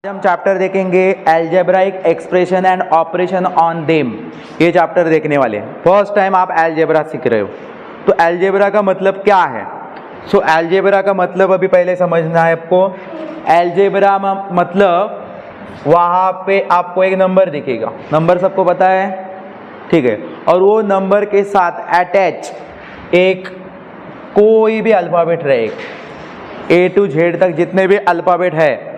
हम चैप्टर देखेंगे algebraic expression and operation on them. ये चैप्टर देखने वाले हैं। फर्स्ट टाइम आप अलजेब्रा सीख रहे हो तो अलजेब्रा का मतलब क्या है। सो अलजेब्रा का मतलब अभी पहले समझना है आपको। अलजेब्रा मतलब वहाँ पे आपको एक नंबर दिखेगा, नंबर सबको पता है, ठीक है, और वो नंबर के साथ अटैच एक कोई भी अल्फ़ाबेट रहेगा। ए टू जेड तक जितने भी अल्फ़ाबेट है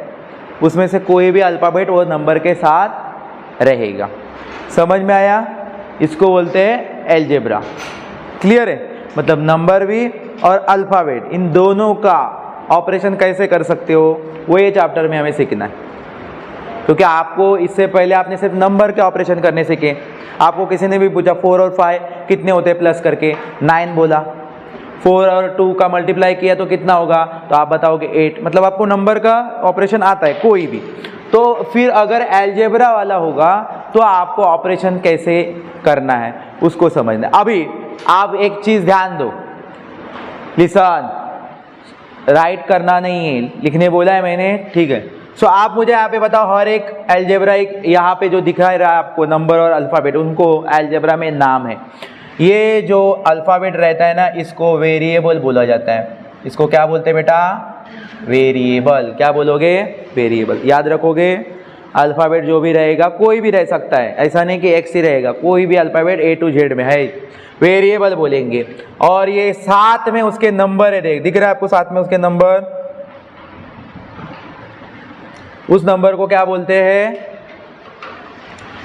उसमें से कोई भी अल्फ़ाबेट वो नंबर के साथ रहेगा। समझ में आया? इसको बोलते हैं अलजेब्रा। क्लियर है? मतलब नंबर भी और अल्फ़ाबेट इन दोनों का ऑपरेशन कैसे कर सकते हो वो ये चैप्टर में हमें सीखना है। क्योंकि आपको इससे पहले आपने सिर्फ नंबर के ऑपरेशन करने सीखे। आपको किसी ने भी पूछा 4 और 5 कितने होते हैं प्लस करके, 9 बोला। 4 और 2 का मल्टीप्लाई किया तो कितना होगा, तो आप बताओगे 8। मतलब आपको नंबर का ऑपरेशन आता है कोई भी। तो फिर अगर अलजेब्रा वाला होगा तो आपको ऑपरेशन कैसे करना है उसको समझना है। अभी आप एक चीज़ ध्यान दो, लिसन, राइट करना नहीं है, लिखने बोला है मैंने, ठीक है। सो आप मुझे यहाँ पे बताओ, हर एक अलजेब्राइक यहाँ पे जो दिखा रहा है आपको नंबर और अल्फ़ाबेट, उनको अलजेब्रा में नाम है। ये जो अल्फ़ाबेट रहता है ना, इसको वेरिएबल बोला जाता है। इसको क्या बोलते हैं बेटा? वेरिएबल। क्या बोलोगे? वेरिएबल। याद रखोगे, अल्फ़ाबेट जो भी रहेगा, कोई भी रह सकता है, ऐसा नहीं कि एक्स ही रहेगा, कोई भी अल्फ़ाबेट ए टू जेड में है, वेरिएबल बोलेंगे। और ये साथ में उसके नंबर है, दिख रहा है आपको साथ में उसके नंबर। उस नंबर को क्या बोलते हैं?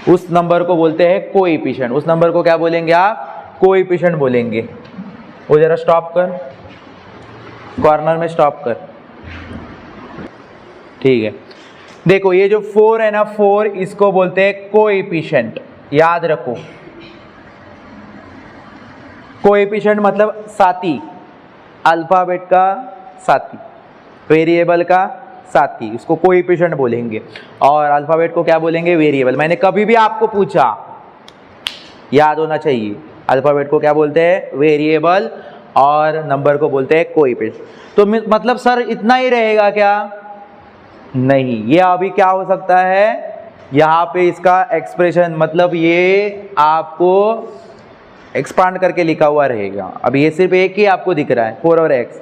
उस नंबर को बोलते हैं कोएफिशिएंट। उस नंबर को क्या बोलेंगे आप? कोएफिशिएंट बोलेंगे। वो जरा स्टॉप कर, कॉर्नर में स्टॉप कर, ठीक है। देखो ये जो 4 है ना, 4 इसको बोलते हैं कोएफिशिएंट। याद रखो, कोएफिशिएंट मतलब साथी, अल्फ़ाबेट का साथी, वेरिएबल का साथी, इसको कोएफिशिएंट बोलेंगे। और अल्फ़ाबेट को क्या बोलेंगे? वेरिएबल। मैंने कभी भी आपको पूछा, याद होना चाहिए, अल्फ़ाबेट को क्या बोलते हैं? वेरिएबल, और नंबर को बोलते हैं कोएफिशिएंट। तो मतलब सर इतना ही रहेगा क्या? नहीं, ये अभी क्या हो सकता है, यहाँ पे इसका एक्सप्रेशन, मतलब ये आपको एक्सपांड करके लिखा हुआ रहेगा। अब ये सिर्फ एक ही आपको दिख रहा है, 4 और x,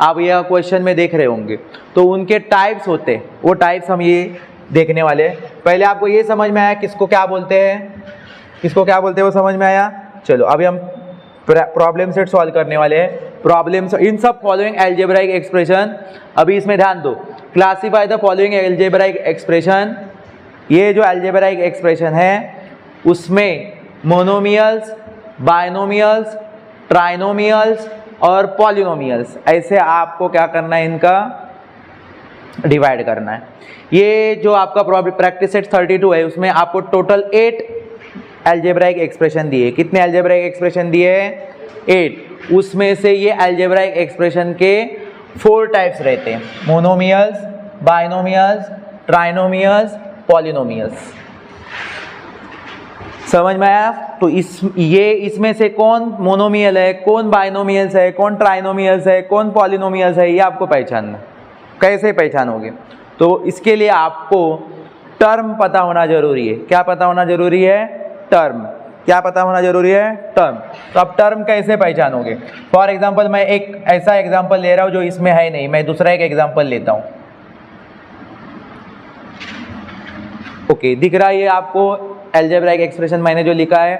आप यह क्वेश्चन में देख रहे होंगे। तो उनके टाइप्स होते हैं, वो टाइप्स हम ये देखने वाले हैं। पहले आपको ये समझ में आया किसको क्या बोलते हैं, किसको क्या बोलते हैं वो समझ में आया। चलो अभी हम प्रॉब्लम सेट सॉल्व करने वाले हैं। प्रॉब्लम्स इन सब फॉलोइंग अलजेब्राइक एक्सप्रेशन। अभी इसमें ध्यान दो, classify the following algebraic expression. ये जो अलजेब्राइक एक्सप्रेशन है उसमें मोनोमियल्स, बाइनोमियल्स, ट्राइनोमियल्स और पॉलिनोमियल्स, ऐसे आपको क्या करना है, इनका डिवाइड करना है। ये जो आपका प्रैक्टिस सेट 32 है उसमें आपको टोटल 8 अलजेब्राइक एक्सप्रेशन दिए। कितने अलजेब्राइक एक्सप्रेशन दिए? 8। उसमें से ये अलजेब्राइक एक्सप्रेशन के 4 टाइप्स रहते हैं, मोनोमियल्स, बाइनोमियल्स, ट्राइनोमियल्स, पॉलिनोमियल्स। समझ में आया? तो इसमें से कौन मोनोमियल है, कौन बाइनोमियल्स है, कौन ट्राइनोमियल्स है, कौन पॉलिनोमियल्स है, ये आपको पहचानना। कैसे पहचानोगे? तो इसके लिए आपको टर्म पता होना जरूरी है। क्या पता होना जरूरी है? टर्म। क्या पता होना जरूरी है? टर्म। तो आप टर्म कैसे पहचानोगे? फॉर एग्जाम्पल मैं एक ऐसा एग्जाम्पल ले रहा हूं जो इसमें है नहीं, मैं दूसरा एक एग्जाम्पल लेता हूं। ओके, दिख रहा है ये आपको अलजेब्राइक एक्सप्रेशन मैंने जो लिखा है,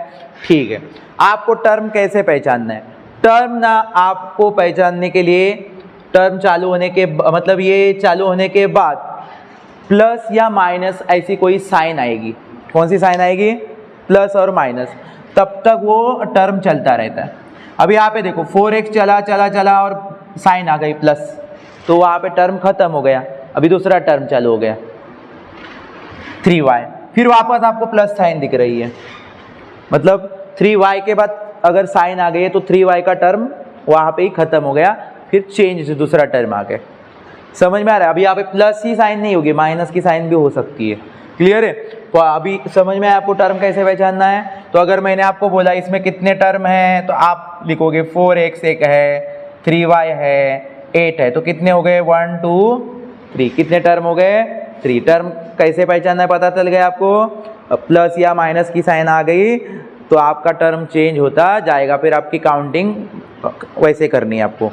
ठीक है। आपको टर्म कैसे पहचानना है? टर्म ना आपको पहचानने के लिए, टर्म चालू होने के मतलब ये चालू होने के बाद प्लस या माइनस ऐसी कोई साइन आएगी। कौन सी साइन आएगी? प्लस और माइनस। तब तक वो टर्म चलता रहता है। अभी यहाँ पे देखो 4x चला चला चला और साइन आ गई प्लस, तो वहाँ पे टर्म खत्म हो गया। अभी दूसरा टर्म चालू हो गया 3y, फिर वापस आपको प्लस साइन दिख रही है। मतलब 3y के बाद अगर साइन आ गई है तो 3y का टर्म वहाँ पे ही खत्म हो गया, फिर चेंज दूसरा टर्म आ गया। समझ में आ रहा है? अभी यहाँ पे प्लस ही साइन नहीं होगी, माइनस की साइन भी हो सकती है। क्लियर है? तो अभी समझ में आया आपको टर्म कैसे पहचानना है। तो अगर मैंने आपको बोला इसमें कितने टर्म हैं, तो आप लिखोगे 4x एक है, 3y है, 8 है, तो कितने हो गए? 1 2 3। कितने टर्म हो गए? 3। टर्म कैसे पहचानना है पता चल गया आपको, प्लस या माइनस की साइन आ गई तो आपका टर्म चेंज होता जाएगा, फिर आपकी काउंटिंग वैसे करनी है आपको।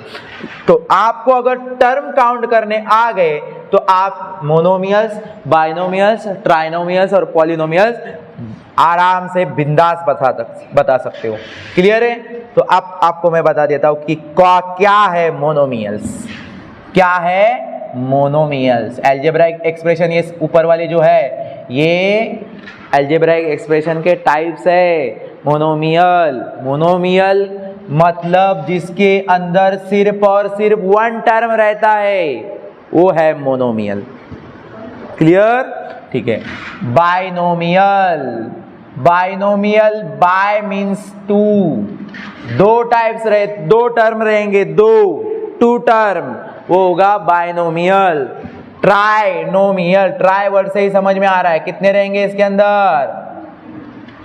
तो आपको अगर टर्म काउंट करने आ गए तो आप मोनोमियल्स, बाइनोमियल्स, ट्राइनोमियल्स और पॉलिनोमियल्स आराम से बिंदास बता सकते हो। क्लियर है? तो अब आपको मैं बता देता हूं कि क्या है मोनोमियल्स। क्या है मोनोमियल्स? अलजेब्राइक एक्सप्रेशन, ये ऊपर वाले जो है ये अलजेब्राइक एक्सप्रेशन के टाइप्स है। मोनोमियल मतलब जिसके अंदर सिर्फ और सिर्फ वन टर्म रहता है, वो है मोनोमियल। क्लियर? ठीक है। बाइनोमियल, बाय मीन्स टू, दो टर्म रहेंगे, टू टर्म, वो होगा बाइनोमियल। ट्राइनोमियल, ट्राई वर्ड से ही समझ में आ रहा है, कितने रहेंगे इसके अंदर?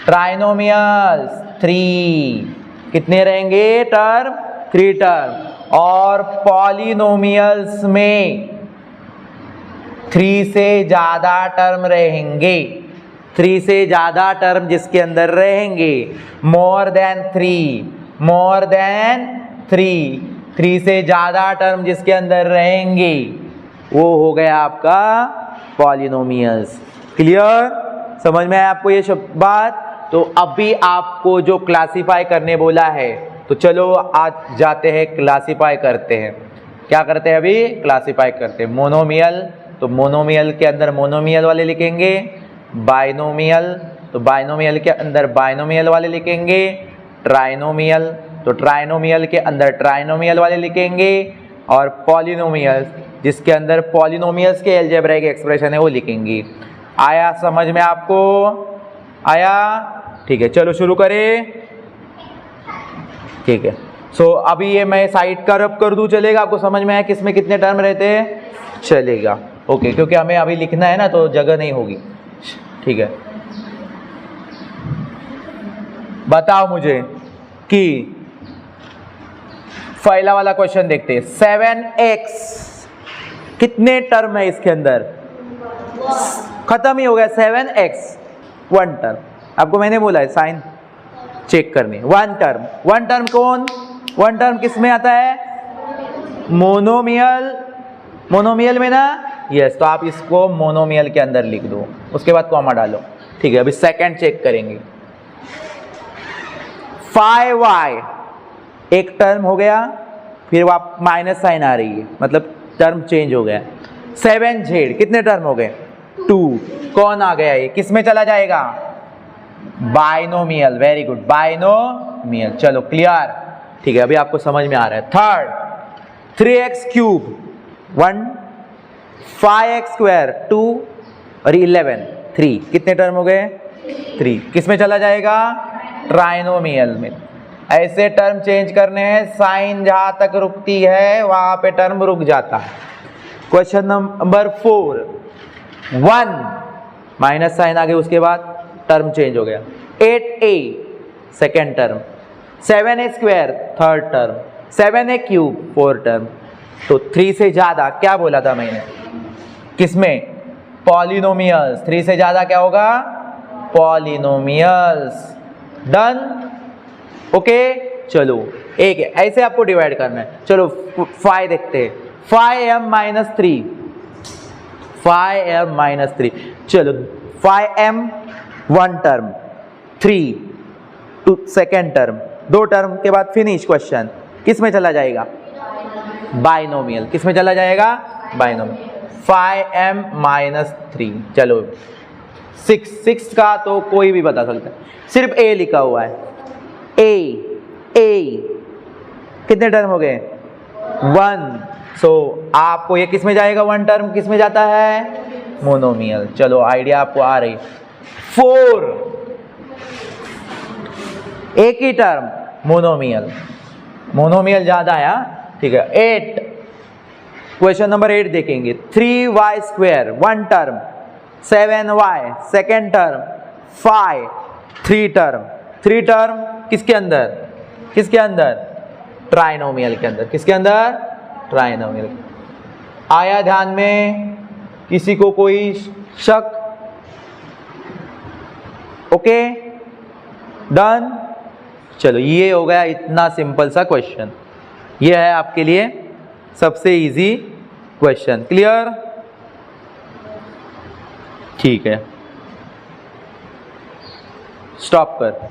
ट्राइनोमियल्स 3, कितने रहेंगे टर्म? 3 टर्म। और पॉलिनोमियल्स में 3 से ज्यादा टर्म रहेंगे, 3 से ज्यादा टर्म जिसके अंदर रहेंगे, मोर देन 3 से ज्यादा टर्म जिसके अंदर रहेंगे, वो हो गया आपका पॉलिनोमियल्स। क्लियर? समझ में आया आपको ये बात? तो अभी आपको जो क्लासिफाई करने बोला है, तो चलो आज जाते हैं क्लासिफाई करते हैं। क्या करते हैं अभी? क्लासिफाई करते हैं। मोनोमियल, तो मोनोमियल के अंदर मोनोमियल वाले लिखेंगे। बाइनोमियल, तो बाइनोमियल के अंदर बाइनोमियल वाले लिखेंगे। ट्राइनोमियल, तो ट्राइनोमियल के अंदर ट्राइनोमियल वाले लिखेंगे। और पॉलिनोमियल, जिसके अंदर पॉलिनोमियल्स के अलजेब्राइक एक्सप्रेशन है, वो लिखेंगे। आया समझ में आपको? आया? ठीक है, चलो शुरू करें। ठीक है, सो अभी ये मैं साइड का रब कर दूं, चलेगा? आपको समझ में आया किसमें कितने टर्म रहते हैं? चलेगा, ओके, क्योंकि हमें अभी लिखना है ना, तो जगह नहीं होगी। ठीक है, बताओ मुझे कि पहला वाला क्वेश्चन देखते हैं। 7x कितने टर्म है इसके अंदर? खत्म ही हो गया। 7x 1 term. आपको मैंने बोला है साइन चेक करनी। 1 टर्म, 1 टर्म कौन? 1 टर्म किस में आता है? मोनोमियल, मोनोमियल में ना? यस, तो आप इसको मोनोमियल के अंदर लिख दो, उसके बाद कॉमा डालो। ठीक है, अभी सेकंड चेक करेंगे। 5y एक टर्म हो गया, फिर आप माइनस साइन आ रही है, मतलब टर्म चेंज हो गया। 7z कितने टर्म हो गए? 2। कौन आ गया? ये किस में चला जाएगा? बाइनोमियल। Very good, binomial. चलो क्लियर? ठीक है, अभी आपको समझ में आ रहा है। Third, 3x cube 1, 5x square 2 और 11 3, कितने टर्म हो गए? 3। किस में चला जाएगा? ट्राइनोमियल में। ऐसे टर्म चेंज करने हैं, साइन जहां तक रुकती है वहां पे टर्म रुक जाता है। क्वेश्चन नंबर 4, 1 माइनस साइन आ गया, उसके बाद टर्म चेंज हो गया। 8a second term, 7a square third term, 7a cube 4 term. तो 3 से ज्यादा क्या बोला था मैंने? किसमें? पॉलिनोमियल्स। 3 से ज्यादा क्या होगा? पॉलिनोमियल्स। डन? ओके, चलो एक है, ऐसे आपको डिवाइड करना है। चलो 5 देखते हैं। 5m minus 3, 5m minus 3। चलो 5m 1 term, 3 2 second term, 2 term के बाद फिनिश। क्वेश्चन किस में चला जाएगा? बाइनोमियल। किस में चला जाएगा? बाइनोमियल। 5m minus 3। चलो 6 का तो कोई भी बता सकता है, सिर्फ a लिखा हुआ है। a कितने टर्म हो गए? 1। सो आपको ये किस में जाएगा? 1 टर्म किस में जाता है? मोनोमियल। चलो आइडिया आपको आ रही। 4 एक ही टर्म, मोनोमियल। मोनोमियल ज्यादा है। ठीक है, 8, क्वेश्चन नंबर 8 देखेंगे। 3y square 1 term, 7y second term, 5 3 term. 3 term किसके अंदर? किसके अंदर? ट्राइनोमियल के अंदर। किसके अंदर? ट्राइनोमियल। आया ध्यान में? किसी को कोई शक? Okay, done. चलो, ये हो गया इतना सिंपल सा क्वेश्चन। ये है आपके लिए सबसे इजी क्वेश्चन। क्लियर? ठीक है, स्टॉप कर।